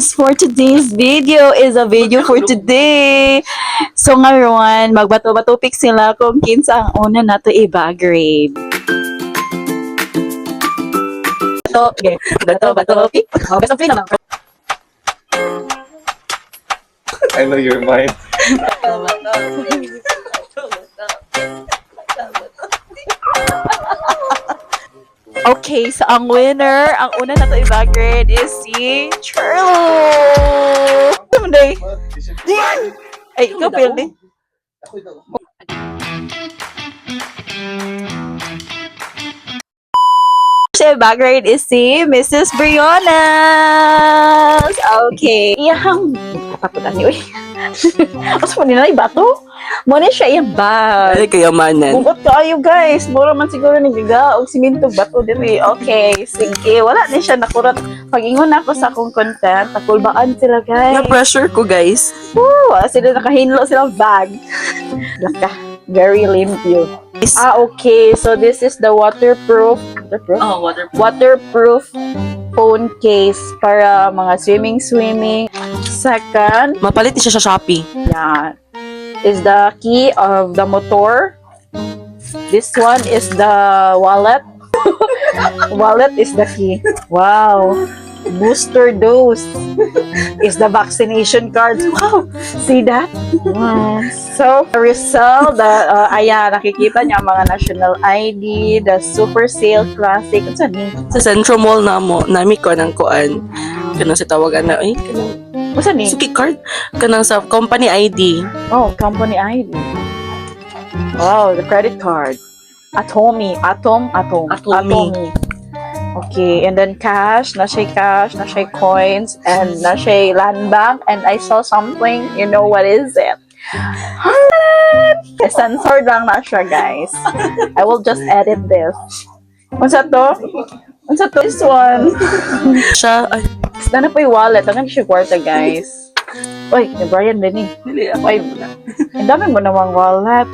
guys, for today's video is a video for today. So ngayon, magbato-bato pick sila kung kinsa ang una nato i-grade. Okay, bato-bato pick. Oh, best of 3 naman. I know your mind. Okay, so ang winner, ang una na to i-grade is si Charlo. Someday. Ay, ikaw pili. Siya i-grade is si Mrs. Brionas. Okay. Iyahang kapapunan niyo. Mas mo nila ibato? Muna siya yung bag. Ay, kayamanan. Bugot kayo guys. Mura man siguro nagiga og simintog bato diri. Okay, sige. Wala ni siya nakurat. Pag-ingon ako sa akong content, takulbaan sila guys. Na-pressure ko, guys. Woo! Sila nakahinlo silang bag. Laka. Very limpyo. Okay. So this is the waterproof Oh, water. waterproof phone case para mga swimming. Second, Mapalit siya sa Shopee. yan, is the key of the motor. This one is the wallet. Wallet is the key. Wow. Booster dose is the vaccination card. Wow. See that? So, Rizal, ayan, nakikita niya ang mga national ID, the Super Sale Classic. Ano saan ni? Sa Central Mall na mo, nami ko ng kuan. Kanang sa tawagan na, ay, kanang, Ano saan ni? suki card. Kanang sa company ID. Oh, company ID. Wow, the credit card. Atomy. Okay, and then cash, na siya coins, and na siya land bank, and I saw something, you know what is it? Censored lang na siya, guys. I will just edit this. Unsa to? This one. Siya, ay, Na po yung wallet. Ang siya kwarta, guys. Uy, ni Brian din eh. Ay, ang dami mo namang wallet.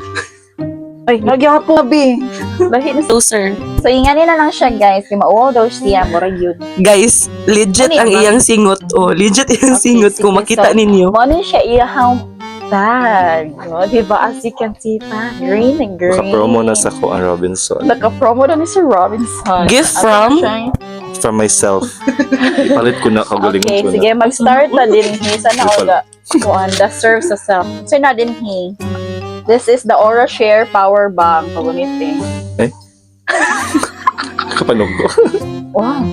Ay, nagyan po, Bi. Lahi na. closer. So, inganin na lang siya, guys. Kaya mauwaw daw siya. Murag yun. Guys, legit Ano ang yun, iyang singot. Oh, legit iyang Okay, singot. Kung sige. makita So, ninyo. Ano siya iyahang bag. No? Diba? As you can see pa. Green and green. Naka-promo na sa ko ang Robinson. Naka-promo na ni Sir Robinson. Gift At from? siya- From myself. Ipalit ko na kagaling Okay, ko sige. na. Mag-start na din. Sana ako ga. Kuan, the serve sa self. So, na din he. This is the Aura Share Power Bank. Pagunitin. Kapanog ko. Wow.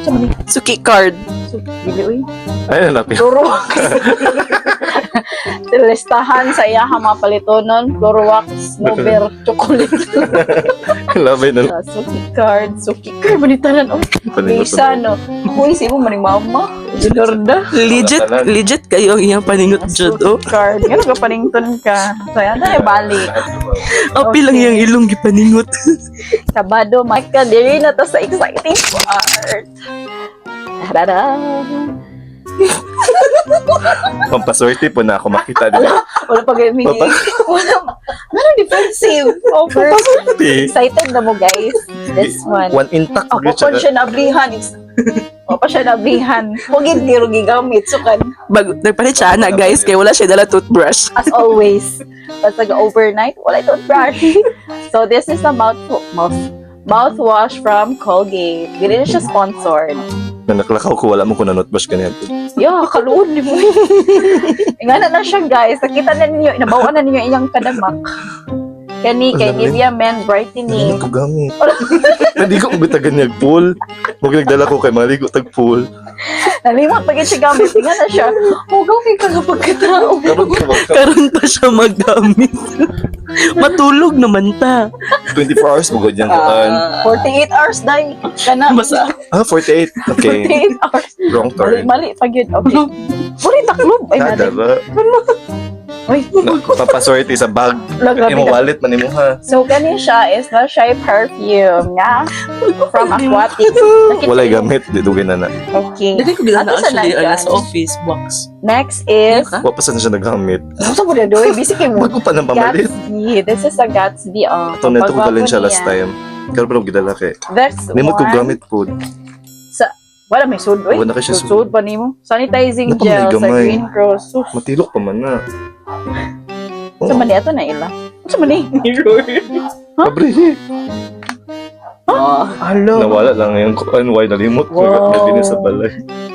Saan ba ni? Suki card. So, bili, uy. Ay, nalapit. Clorox. Listahan sa iya mga palitonon. Clorox, Nober, chocolate. Labay na. Suki card. Manitanan. Oh, isa, no. Uy, si mo maning mama. Ginorda. Legit kayo ang iyang paningot dyan, oh. Suki card. Nga nagapanington ka. So, yan na balik. Api lang iyang ilong gipaningot. Sabado, Micah, diri na to sa exciting part. Tada! Pampaswerte po na ako makita dito. Wala pa gaming. Wala defensive. Over. Excited na mo, guys. This one. One intact. Ako pa siya nablihan. Ako pa siya nablihan. Hugid di ro gigamit. Sukan. Nagpalit siya na, guys, kaya wala siya dala toothbrush. As always. Tapos overnight, wala itong brush. So, this is a mouthwash from Colgate. Hindi na siya sponsored. Na naklakaw ko, wala mo ko na notbush ganyan. Yo, kaluon ni mo. Ingana na siya, guys. Nakita na ninyo, nabawa na ninyo iyang kadamak. Kay Nivea Men Brightening. Hindi ko gamit. Hindi ko bitagan niya pool. Huwag nagdala ko kay mga ligo tag-pool. Nalimot pag siya gamit. Ingana siya. Huwag ka nga pagkatao. Karon pa siya magamit. Matulog naman ta. 24 hours mo ganyan kuan. 48 hours, day. Kana. Basta, 48. Okay. 48 hours. Wrong turn. Mali, pag yun. Okay. Puri taklob. Ay, nari. Kadara. Uy, Papaswerte sa bag. lagabi Imo na. wallet man imo ha. So, kani siya is na siya perfume nga from Aquatic. Walay gamit dito na. Okay. hindi ko gila na Ato sa actually nandyan? sa office box. Next is Huh? Wa pa sana siya nagamit. ano sa mo na doy? Busy kay mo. Bago pa nang pamalit. Gatsby. This is a Gatsby. Oh. Ito na ito ko Pagwapo galing siya niya. last time. Pero pa gidala kay. That's Nimot ko one. gamit po. Wala may sud. Uy, Wala na kasi sud. sud pa nimo. Sanitizing Naku, may gel sa gamay. Green Cross. Sus. Matilok pa man na. Sa mani ato na ila. Sa mani. Pabre. Hello. Nawala lang yung kuan. Why nalimot ko. Wow. Nabili sa balay.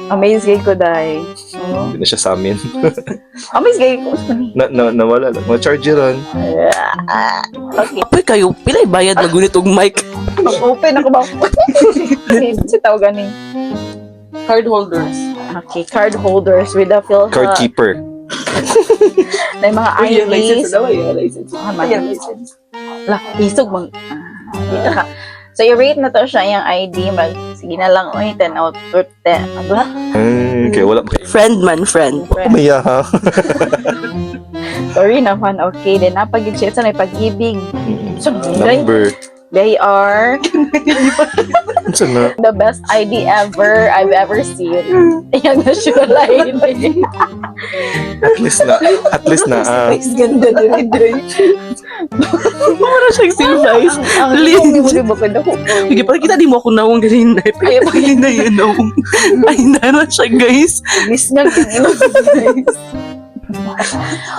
Amazed gay ko dai. Oh. Hindi na siya sa amin. Amazed gay ko sa mani. Nawala lang. Mga chargeran. Okay. Apoy kayo, pilay bayad magunit og mic. Open ako ba? Si tawagan ni. Card holders. Okay, card holders with a Philha. Card keeper. Na yung mga IDs. daw, license. Ah, license. La, isog mang. Dito ka. So, i-rate na to siya yung ID. Sige na lang, 10 out of 10. Ano ba? Kaya wala pa. Friend man, friend. Umaya ha. Sorry naman, okay. Then, napag-check sa may pag-ibig. So, Number. they are Saan na? the best ID ever I've ever seen. Ayan na siya line. At least na. Ganda din din. Mura siyang silvice. Ang Lin. mo di ba kada ko? Sige, parang kita di mo ako nawang ganin na. Ay, pagin na yun nawang. Ay, nara siya, guys. Miss nga kinilo.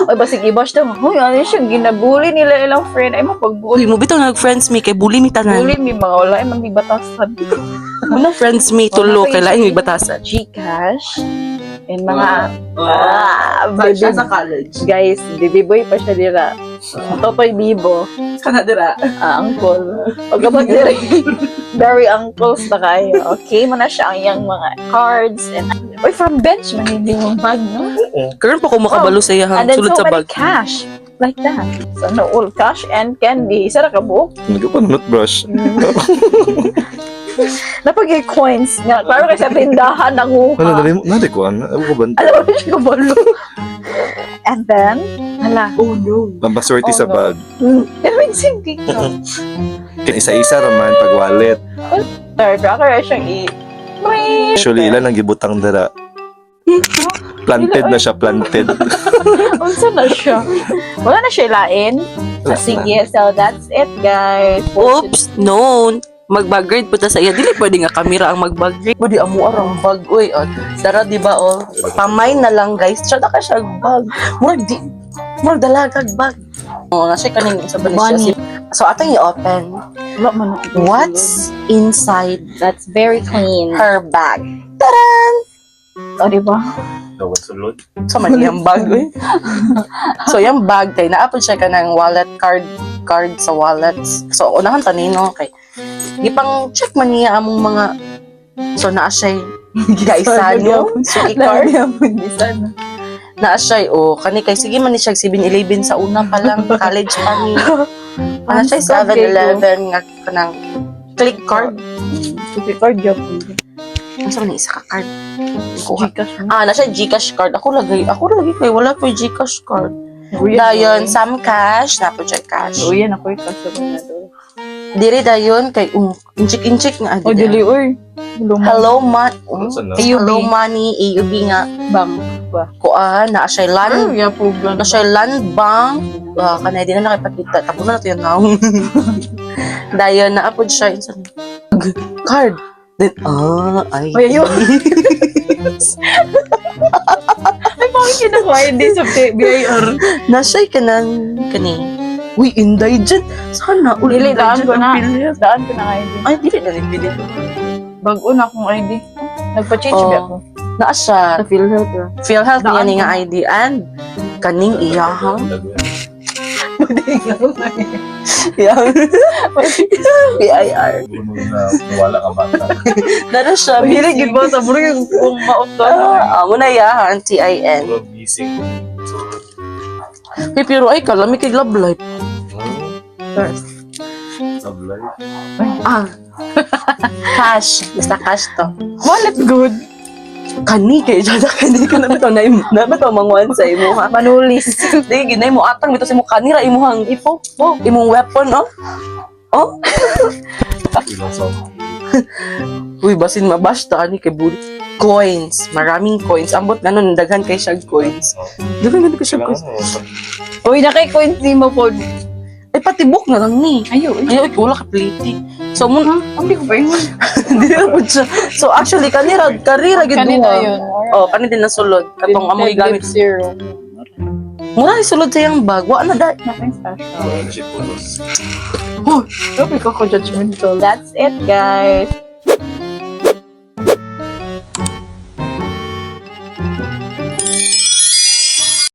Oy, basig i-bash daw. Hoy, ano siya, ginabuli nila ilang friend. Ay, mapagbuli. Uy, mo bitaw nag-friends me, kay bully mi tanan. Bully mi mga wala, ay magbibatasan. Muna friends me, tulo, kailangan may batasan. Gcash. And mga, Ba't siya baby, sa college? guys, baby boy pa siya nila. Totoy Bibo, Kanadira. uncle. Pagkabat nila, very uncles na kayo. Okay, muna siya ang iyang mga cards. And, oy, from bench, man, hindi mong bag, no? Karon pa ko makabalo sa iya, And then sulod so sa many bag. cash. Like that. So, no, all cash and candy. Isa na ka buhok. Hindi pa not brush. Napag coins nga. Klaro kasi sa tindahan ng Ano, uha. nari ko. Ano ko ba? Alam mo na siya kabalo. And then, hala. Oh no. Pampaswerte Oh, sa no. bag. Pero hindi ka. Kaya isa-isa raman pag wallet. Sorry, pero ako siyang Actually, ilan ang gibutang dara. Planted na siya, planted. Unsa na siya? Wala na siya lain. Wala Sige, so that's it, guys. Oops, no. Mag-bag grade po ta sa iya. Dili pwede nga kamera ang mag-bag grade. Pwede amo arang bag. Uy, dara di ba oh. Pamay na lang guys. Tsaka ka siya bag. Murag dalagag bag. Oh, nga siya kaning sa Bunny. Balenciaga. So atong i-open. Wala man. What's inside That's very clean. her bag? O, di ba? Dawan sulod. So man yung bag uy. So yung bag kay naapod siya ka ng wallet card sa wallets. So unahan tanino kay di pang check man niya among mga so naa siya gigaisa no suki card naa siya o kani kay sige man ni siya 7-Eleven sa una pa lang college pa ni ana siya 7-Eleven nga kanang click card Suki card job. asa man ni isa ka card kuha Gcash. na siya Gcash card ako lagi kay wala ko Gcash card dayon some cash na po siya cash Uy, yan ako yung customer na doon. diri dayon kay inchik nga O, dili, uy. hello Saan na? hello money AUB nga Bang. Ba? kuan na siya land Yeah, po. na siya land bank kanay di na nakipagkita tapo na nato yun naong dayon na apod siya insan card then ay Ay, ayun. Ay, bakit kinukuha hindi sa BIR? na siya kanang kani uy inday dyan sana Dili, daan ko na. Pilihan. Daan ko na ID. ay dili na rin pili Bago na akong ID. Nagpa-change Oh. ba ako? naa siya Sa PhilHealth. PhilHealth niya Daan ni ko. nga ID and kaning iyahang yang PIR Wala ka bata. dara siya Paghilig, gid ba? Sa bro yung kung ma-off ka. amo na yahan TIN Gising. pero ay kalami kay love life Sablay. cash basta cash to Wallet good. kani kay jada kani ka na bitaw na bitaw manguan sa imo ha Manulis. di ginay mo atang bitaw sa imo kanira imuhang ipo imong weapon oh Ilang song. uy basin mabash ta ani kay buli coins maraming coins ambot ganon daghan kay siya coins daghan kay siya coins Uy, nakay-coins ni mo po. ay patibok na lang ni Ayo, ayaw wala ka pliti so mun Hindi ko pa yun. Hindi na po siya. So actually karira gid Kanina duha. yun. Oh, kani din nasulod. Katong amoy gamit. Zero. Mura ni sulod sa iyang bag. Wa na dai. Nothing special. Don't be judgmental. That's it, guys.